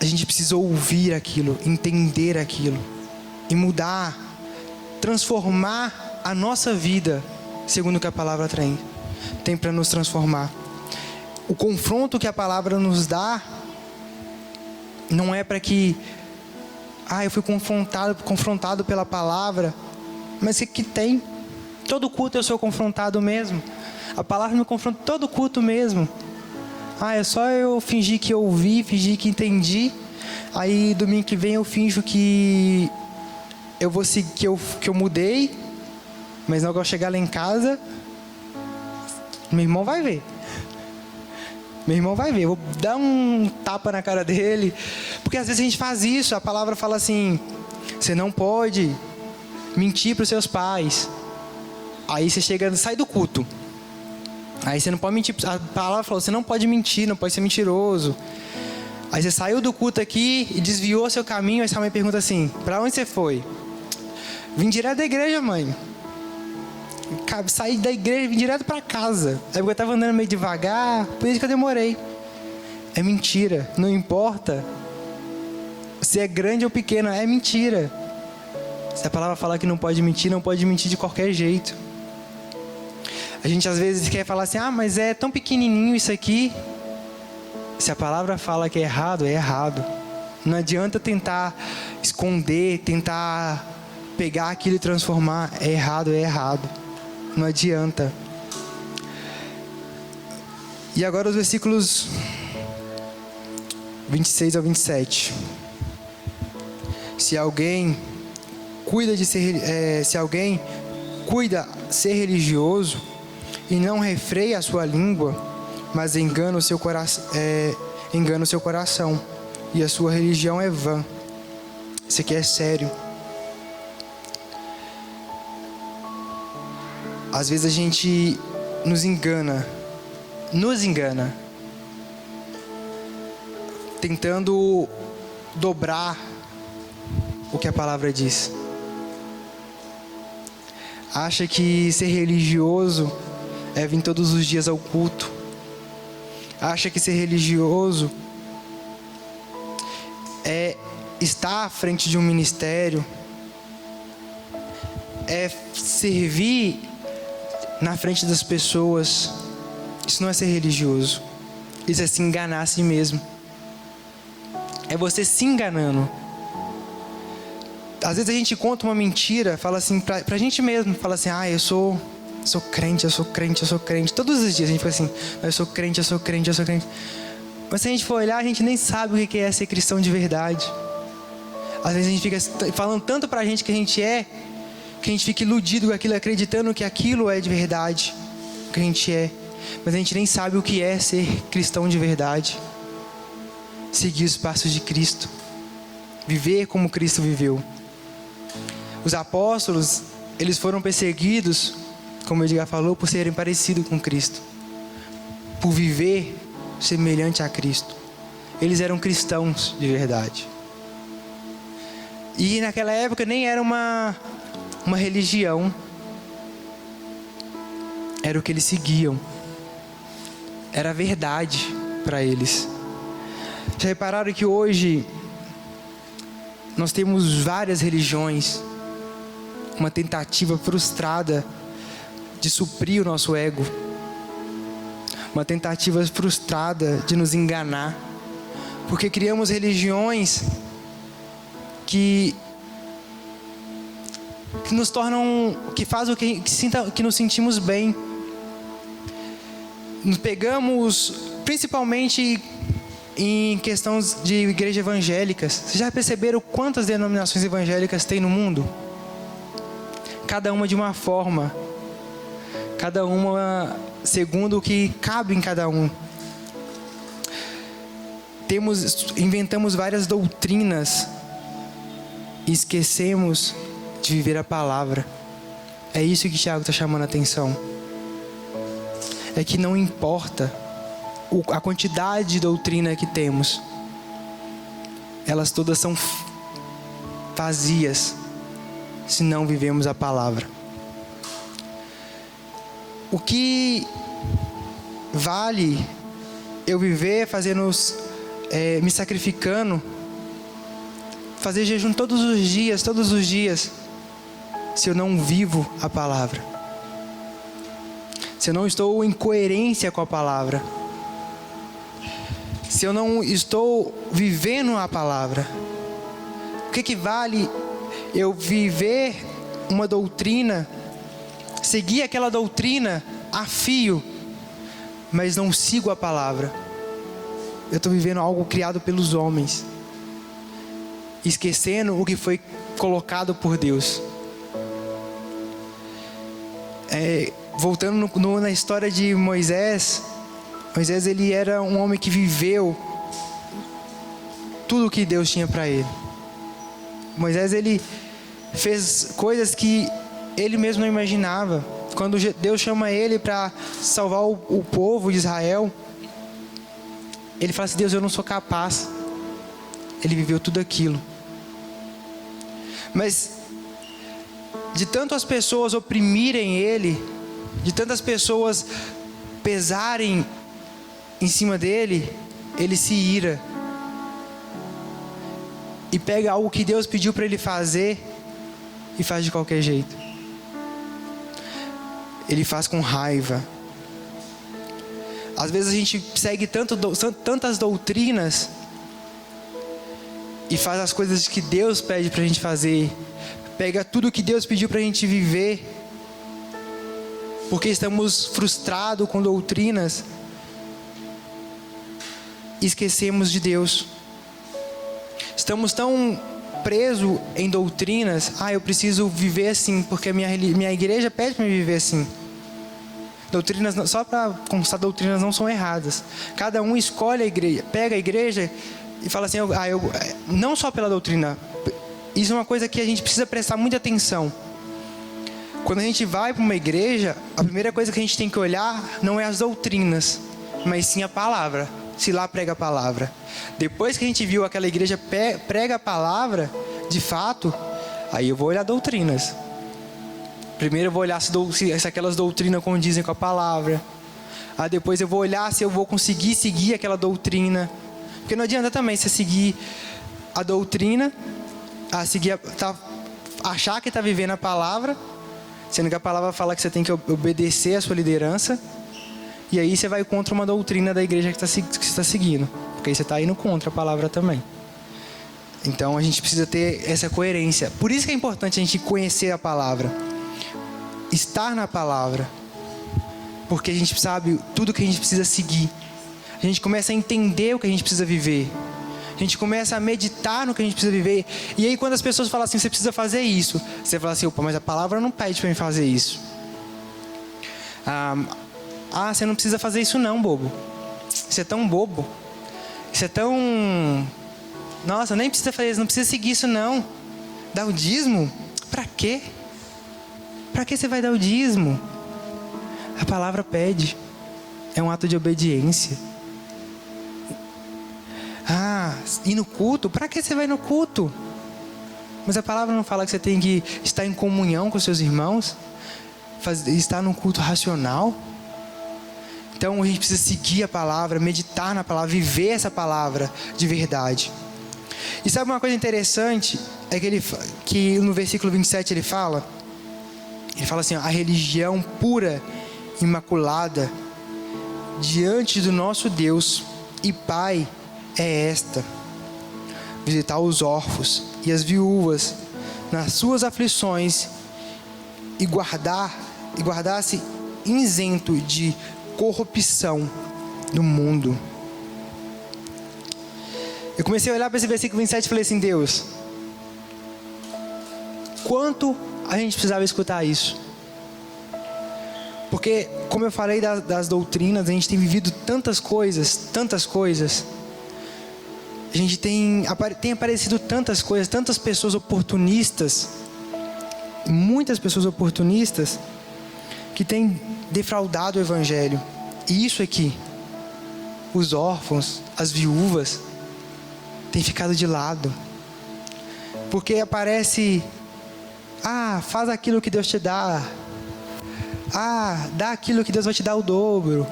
a gente precisa ouvir aquilo, entender aquilo e mudar, transformar a nossa vida segundo o que a palavra tem para nos transformar. O confronto que a palavra nos dá não é para que eu fui confrontado pela palavra, mas que tem. Todo culto eu sou confrontado mesmo. A palavra me confronta todo culto mesmo. É só eu fingir que eu ouvi, fingir que entendi. Aí domingo que vem eu finjo que eu vou seguir, que eu mudei, mas não gosto de chegar lá em casa, meu irmão vai ver. Meu irmão vai ver, eu vou dar um tapa na cara dele. Porque às vezes a gente faz isso. A palavra fala assim: você não pode mentir para os seus pais. Aí você sai do culto. Aí você não pode mentir. A palavra falou: você não pode mentir, não pode ser mentiroso. Aí você saiu do culto aqui e desviou seu caminho. Aí sua mãe pergunta assim: para onde você foi? Vim direto da igreja, mãe. Saí da igreja e vim direto para casa. É porque eu estava andando meio devagar, por isso que eu demorei. É mentira. Não importa se é grande ou pequeno, é mentira. Se a palavra fala que não pode mentir, não pode mentir de qualquer jeito. A gente às vezes quer falar assim, mas é tão pequenininho isso aqui. Se a palavra fala que é errado, é errado. Não adianta tentar esconder, tentar pegar aquilo e transformar. É errado, é errado. Não adianta. E agora os versículos 26 ao 27. Se alguém cuida ser religioso e não refreia a sua língua, mas engana o seu coração, e a sua religião é vã. Isso aqui é sério. Às vezes a gente nos engana, tentando dobrar o que a palavra diz. Acha que ser religioso é vir todos os dias ao culto. Acha que ser religioso é estar à frente de um ministério, é servir na frente das pessoas. Isso não é ser religioso. Isso é se enganar a si mesmo. É você se enganando. Às vezes a gente conta uma mentira, fala assim pra gente mesmo, fala assim, eu sou crente. Todos os dias a gente fala assim, eu sou crente. Mas se a gente for olhar, a gente nem sabe o que é ser cristão de verdade. Às vezes a gente fica falando tanto pra gente que a gente é, que a gente fica iludido com aquilo, acreditando que aquilo é de verdade, o que a gente é. Mas a gente nem sabe o que é ser cristão de verdade. Seguir os passos de Cristo. Viver como Cristo viveu. Os apóstolos, eles foram perseguidos, como o Edgar falou, por serem parecidos com Cristo. Por viver semelhante a Cristo. Eles eram cristãos de verdade. E naquela época nem era uma religião. Era o que eles seguiam. Era a verdade para eles. Já repararam que hoje nós temos várias religiões, uma tentativa frustrada de suprir o nosso ego, uma tentativa frustrada de nos enganar, porque criamos religiões que nos tornam, que fazem o que nos sentimos bem. Nos pegamos principalmente em questões de igrejas evangélicas. Vocês já perceberam quantas denominações evangélicas tem no mundo? Cada uma de uma forma, cada uma segundo o que cabe em cada um. Inventamos várias doutrinas e esquecemos de viver a palavra. É isso que Tiago está chamando a atenção. É que não importa a quantidade de doutrina que temos, elas todas são vazias se não vivemos a palavra. O que vale eu viver me sacrificando, fazer jejum todos os dias, se eu não vivo a palavra, se eu não estou em coerência com a palavra, se eu não estou vivendo a palavra? O que vale eu viver uma doutrina, seguir aquela doutrina a fio, mas não sigo a palavra? Eu estou vivendo algo criado pelos homens, esquecendo o que foi colocado por Deus. Voltando na história de Moisés, ele era um homem que viveu tudo o que Deus tinha para ele. Moisés, ele fez coisas que ele mesmo não imaginava. Quando Deus chama ele para salvar o povo de Israel, ele fala assim: Deus, eu não sou capaz. Ele viveu tudo aquilo. Mas de tanto as pessoas oprimirem ele, de tantas pessoas pesarem em cima dele, ele se ira e pega algo que Deus pediu para ele fazer e faz de qualquer jeito. Ele faz com raiva. Às vezes a gente segue tantas doutrinas e faz as coisas que Deus pede pra gente fazer. Pega tudo que Deus pediu pra gente viver, porque estamos frustrados com doutrinas e esquecemos de Deus. Estamos tão presos em doutrinas. Eu preciso viver assim, porque a minha igreja pede para me viver assim. Doutrinas, só para constar, doutrinas não são erradas. Cada um escolhe a igreja, pega a igreja e fala assim, não só pela doutrina. Isso é uma coisa que a gente precisa prestar muita atenção. Quando a gente vai para uma igreja, a primeira coisa que a gente tem que olhar não é as doutrinas, mas sim a palavra. Se lá prega a palavra. Depois que a gente viu aquela igreja prega a palavra, de fato, aí eu vou olhar doutrinas. Primeiro eu vou olhar se aquelas doutrinas condizem com a palavra. Aí depois eu vou olhar se eu vou conseguir seguir aquela doutrina. Porque não adianta também você seguir a doutrina, achar que está vivendo a palavra, sendo que a palavra fala que você tem que obedecer a sua liderança. E aí você vai contra uma doutrina da igreja que você está seguindo. Porque aí você está indo contra a palavra também. Então a gente precisa ter essa coerência. Por isso que é importante a gente conhecer a palavra. Estar na palavra. Porque a gente sabe tudo que a gente precisa seguir. A gente começa a entender o que a gente precisa viver. A gente começa a meditar no que a gente precisa viver. E aí quando as pessoas falam assim, você precisa fazer isso, você fala assim, opa, mas a palavra não pede para mim fazer isso. Você não precisa fazer isso não, bobo. Isso é tão bobo. Isso é tão... Nossa, nem precisa fazer isso, não precisa seguir isso não. Dar o dízimo? Pra quê? Pra que você vai dar o dízimo? A palavra pede. É um ato de obediência. Ir no culto? Pra que você vai no culto? Mas a palavra não fala que você tem que estar em comunhão com seus irmãos? Estar num culto racional? Então a gente precisa seguir a palavra, meditar na palavra, viver essa palavra de verdade. E sabe uma coisa interessante? É que no versículo 27 ele fala assim, a religião pura, imaculada, diante do nosso Deus e Pai é esta: visitar os órfãos e as viúvas nas suas aflições e guardar-se isento de corrupção do mundo. Eu comecei a olhar para esse versículo 27 e falei assim, Deus, quanto a gente precisava escutar isso? Porque, como eu falei das doutrinas, a gente tem vivido tantas coisas. A gente tem aparecido tantas coisas, tantas pessoas oportunistas, muitas pessoas oportunistas, que têm defraudado o evangelho. E isso aqui, os órfãos, as viúvas, têm ficado de lado. Porque aparece, faz aquilo que Deus te dá. Dá aquilo que Deus vai te dar o dobro.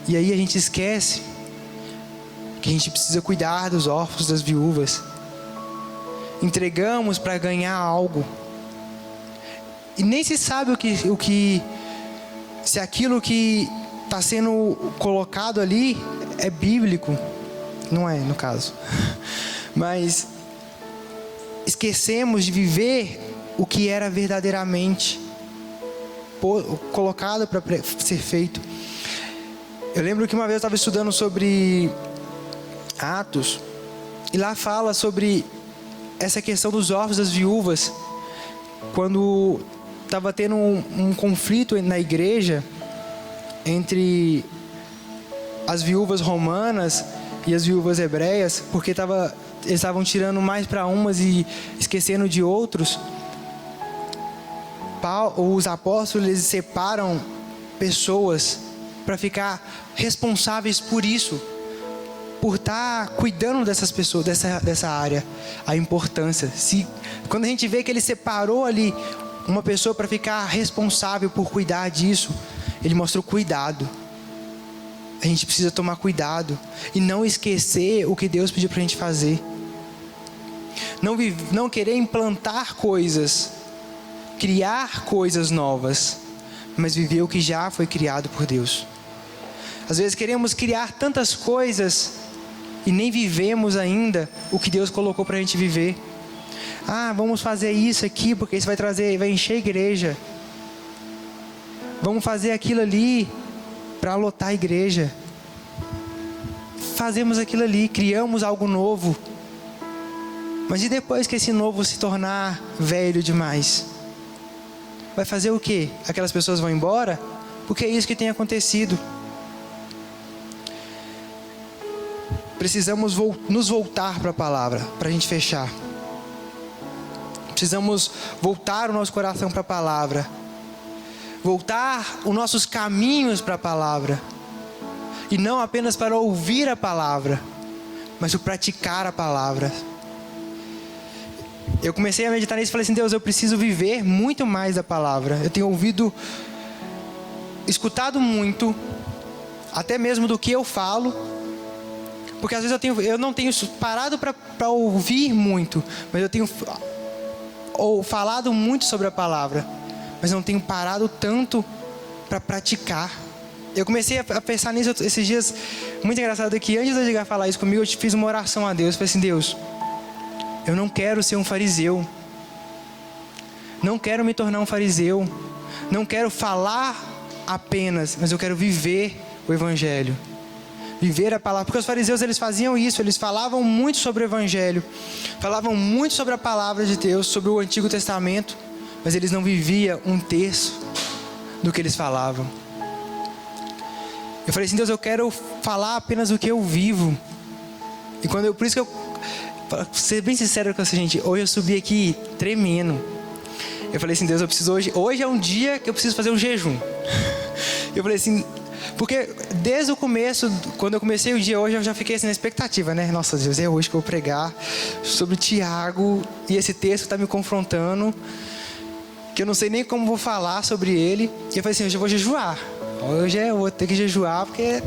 E aí a gente esquece que a gente precisa cuidar dos órfãos, das viúvas. Entregamos para ganhar algo. E nem se sabe se aquilo que está sendo colocado ali é bíblico. Não é, no caso. Mas esquecemos de viver o que era verdadeiramente colocado para ser feito. Eu lembro que uma vez eu estava estudando sobre Atos, e lá fala sobre essa questão dos órfãos, das viúvas, quando estava tendo um conflito na igreja entre as viúvas romanas e as viúvas hebreias, porque eles estavam tirando mais para umas e esquecendo de outros. Os apóstolos, eles separam pessoas para ficar responsáveis por isso, por estar cuidando dessas pessoas, dessa área, a importância. Quando a gente vê que ele separou ali uma pessoa para ficar responsável por cuidar disso, ele mostrou cuidado. A gente precisa tomar cuidado e não esquecer o que Deus pediu para a gente fazer. não querer implantar coisas, criar coisas novas, mas viver o que já foi criado por Deus. Às vezes queremos criar tantas coisas e nem vivemos ainda o que Deus colocou para a gente viver. Vamos fazer isso aqui porque isso vai encher a igreja. Vamos fazer aquilo ali para lotar a igreja. Fazemos aquilo ali, criamos algo novo. Mas e depois que esse novo se tornar velho demais? Vai fazer o quê? Aquelas pessoas vão embora? Porque é isso que tem acontecido. Precisamos nos voltar para a palavra, para a gente fechar. Precisamos voltar o nosso coração para a palavra. Voltar os nossos caminhos para a palavra. E não apenas para ouvir a palavra, mas para praticar a palavra. Eu comecei a meditar nisso e falei assim: Deus, eu preciso viver muito mais da palavra. Eu tenho escutado muito, até mesmo do que eu falo. Porque às vezes eu não tenho parado para ouvir muito, mas eu tenho falado muito sobre a palavra, mas não tenho parado tanto para praticar. Eu comecei a pensar nisso esses dias. Muito engraçado que antes de eu chegar a falar isso comigo, eu fiz uma oração a Deus. Eu falei assim: Deus, eu não quero ser um fariseu, não quero me tornar um fariseu, não quero falar apenas, mas eu quero viver o Evangelho, viver a palavra. Porque os fariseus, eles faziam isso, eles falavam muito sobre o Evangelho, falavam muito sobre a palavra de Deus, sobre o Antigo Testamento, mas eles não viviam um terço do que eles falavam. Eu falei assim: Deus, eu quero falar apenas o que eu vivo. E por isso que eu, pra ser bem sincero com você, gente, hoje eu subi aqui tremendo. Eu falei assim: Deus, eu preciso hoje é um dia que eu preciso fazer um jejum. Eu falei assim, porque desde o começo, quando eu comecei o dia hoje, eu já fiquei assim na expectativa, né? Nossa, Deus, é hoje que eu vou pregar sobre Tiago, e esse texto está me confrontando, que eu não sei nem como vou falar sobre ele. E eu falei assim: hoje eu vou jejuar. Hoje eu vou ter que jejuar, porque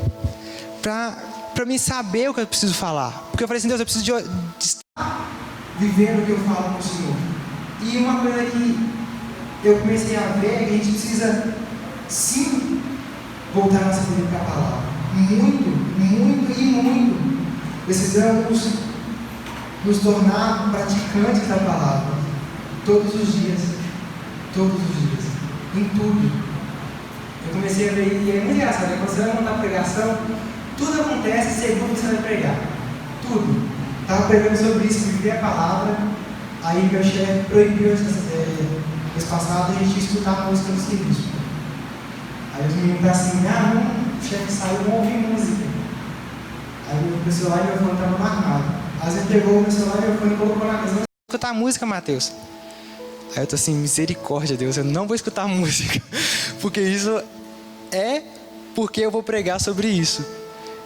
para mim saber o que eu preciso falar. Porque eu falei assim: Deus, eu preciso de estar vivendo o que eu falo com o Senhor. E uma coisa que eu comecei a ver é que a gente precisa sim voltar a nossa vida para a palavra. Muito, muito e muito. Precisamos nos tornar praticantes da palavra. Todos os dias. Todos os dias. Em tudo. Eu comecei a ver, e é muito engraçado, quando você vai montar pregação, tudo acontece segundo você vai pregar. Tudo. Estava pregando sobre isso, viver a palavra. Aí meu chefe proibiu esse passado a gente escutar a música do serviço. Aí os meninos estão assim: não, o chefe saiu, não ouvi música. Aí o meu celular e meu fone estavam no armário. Aí você pegou o meu celular e meu fone e colocou na mesa: não escutar a música, Mateus. Aí eu tô assim: misericórdia, Deus, eu não vou escutar a música. Porque isso é porque eu vou pregar sobre isso.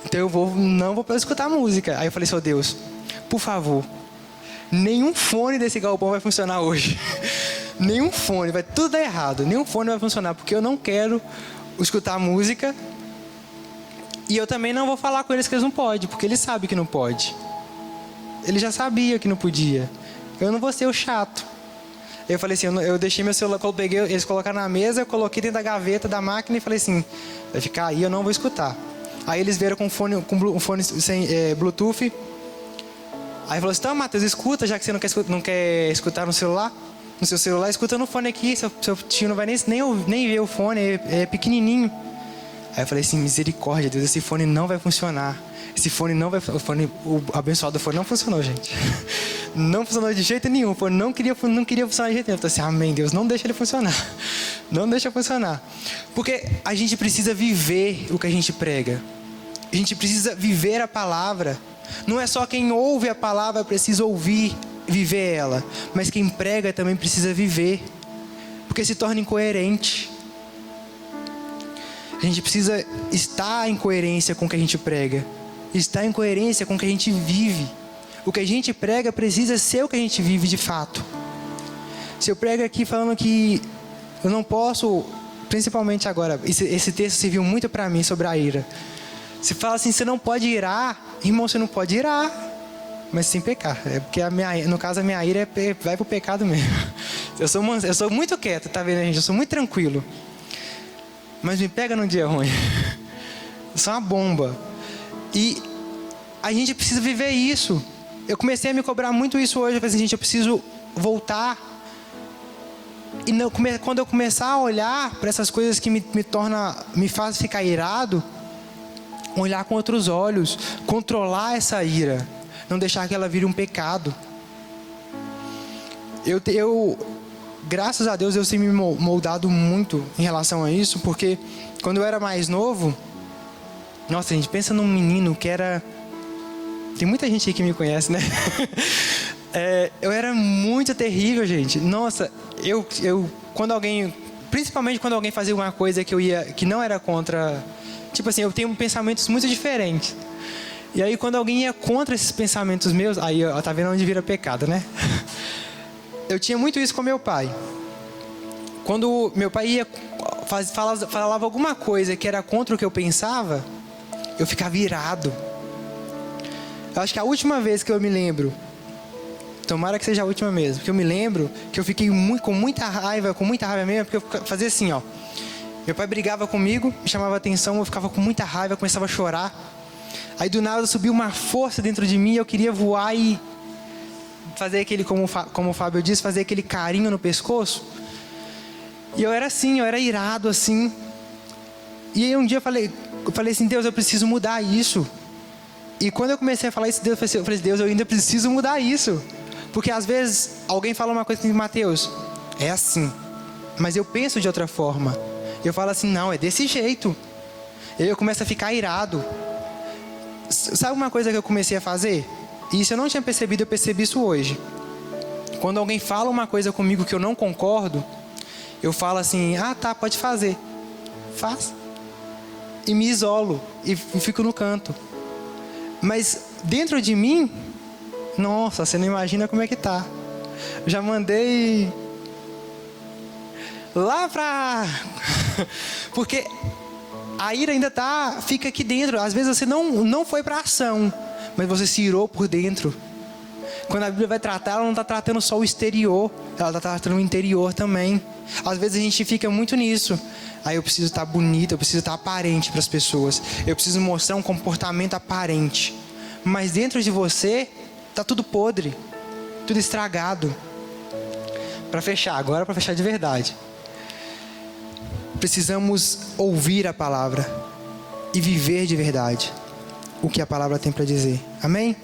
Então eu não vou escutar a música. Aí eu falei assim: Deus, por favor, nenhum fone desse galpão vai funcionar hoje. Nenhum fone, vai tudo dar errado. Nenhum fone vai funcionar, porque eu não quero escutar a música. E eu também não vou falar com eles que eles não podem, porque eles sabem que não pode. Ele já sabia que não podia. Eu não vou ser o chato. Eu falei assim: eu deixei meu celular, quando eu peguei, eles colocaram na mesa, eu coloquei dentro da gaveta da máquina e falei assim: vai ficar aí, eu não vou escutar. Aí eles vieram com um fone sem Bluetooth. Aí falou assim: então, Matheus, escuta, já que você não quer escutar no celular. No seu celular, escuta no fone aqui, seu tio não vai nem ver o fone, é pequenininho. Aí eu falei assim: misericórdia, Deus, esse fone não vai funcionar. Esse fone não vai... O abençoado fone não funcionou, gente. Não funcionou de jeito nenhum. O fone não queria funcionar de jeito nenhum. Eu falei assim: amém, Deus, não deixa ele funcionar. Não deixa funcionar. Porque a gente precisa viver o que a gente prega. A gente precisa viver a palavra. Não é só quem ouve a palavra precisa ouvir, viver ela, mas quem prega também precisa viver, porque se torna incoerente. A gente precisa estar em coerência com o que a gente prega, estar em coerência com o que a gente vive. O que a gente prega precisa ser o que a gente vive de fato. Se eu prego aqui falando que eu não posso, principalmente agora, esse texto serviu muito para mim sobre a ira. Se fala assim: você não pode irar, irmão, você não pode irar. mas sem pecar. É porque no caso a minha ira vai pro pecado mesmo. Eu sou muito quieto, tá vendo, gente? Eu sou muito tranquilo. Mas me pega num dia ruim. Eu sou uma bomba. E a gente precisa viver isso. Eu comecei a me cobrar muito isso hoje. Eu falei assim, gente, eu preciso voltar. E quando eu começar a olhar para essas coisas que me faz ficar irado, olhar com outros olhos, controlar essa ira, não deixar que ela vire um pecado. Graças a Deus, eu tenho me moldado muito em relação a isso, porque quando eu era mais novo, nossa, gente, pensa num menino que era... Tem muita gente aí que me conhece, né? Eu era muito terrível, gente. Nossa, principalmente quando alguém fazia uma coisa que não era contra... Tipo assim, eu tenho pensamentos muito diferentes. E aí quando alguém ia contra esses pensamentos meus, aí tá vendo onde vira pecado, né? Eu tinha muito isso com meu pai. Quando meu pai falava alguma coisa que era contra o que eu pensava, eu ficava irado. Eu acho que a última vez que eu me lembro, tomara que seja a última mesmo, porque eu me lembro que eu fiquei com muita raiva mesmo, porque eu fazia assim, ó. Meu pai brigava comigo, me chamava atenção, eu ficava com muita raiva, começava a chorar. Aí do nada subiu uma força dentro de mim, eu queria voar e fazer aquele, como o Fábio disse, fazer aquele carinho no pescoço. E eu era assim, eu era irado assim. E aí um dia eu falei assim, Deus, eu preciso mudar isso. E quando eu comecei a falar isso, eu falei, Deus, eu ainda preciso mudar isso. Porque às vezes alguém fala uma coisa assim, Mateus, é assim, mas eu penso de outra forma. Eu falo assim, não, é desse jeito. E aí eu começo a ficar irado. Sabe uma coisa que eu comecei a fazer? E isso eu não tinha percebido, eu percebi isso hoje. Quando alguém fala uma coisa comigo que eu não concordo, eu falo assim, tá, pode fazer. Faz. E me isolo, e fico no canto. Mas dentro de mim, nossa, você não imagina como é que tá. Eu já mandei lá pra... Porque a ira ainda fica aqui dentro. Às vezes você não foi pra ação, mas você se irou por dentro. Quando a Bíblia vai tratar, ela não está tratando só o exterior, ela está tratando o interior também. Às vezes a gente fica muito nisso. Aí eu preciso estar bonito, eu preciso estar aparente para as pessoas. Eu preciso mostrar um comportamento aparente. Mas dentro de você, está tudo podre, tudo estragado. Para fechar de verdade. Precisamos ouvir a palavra e viver de verdade o que a palavra tem para dizer. Amém?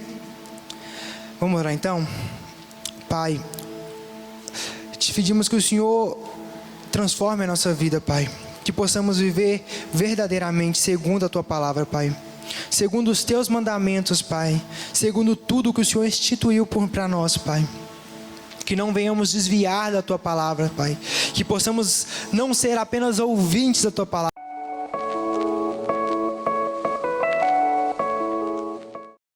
Vamos orar então? Pai, te pedimos que o Senhor transforme a nossa vida, Pai. Que possamos viver verdadeiramente segundo a Tua palavra, Pai. Segundo os Teus mandamentos, Pai. Segundo tudo que o Senhor instituiu para nós, Pai. Que não venhamos desviar da Tua palavra, Pai. Que possamos não ser apenas ouvintes da Tua palavra,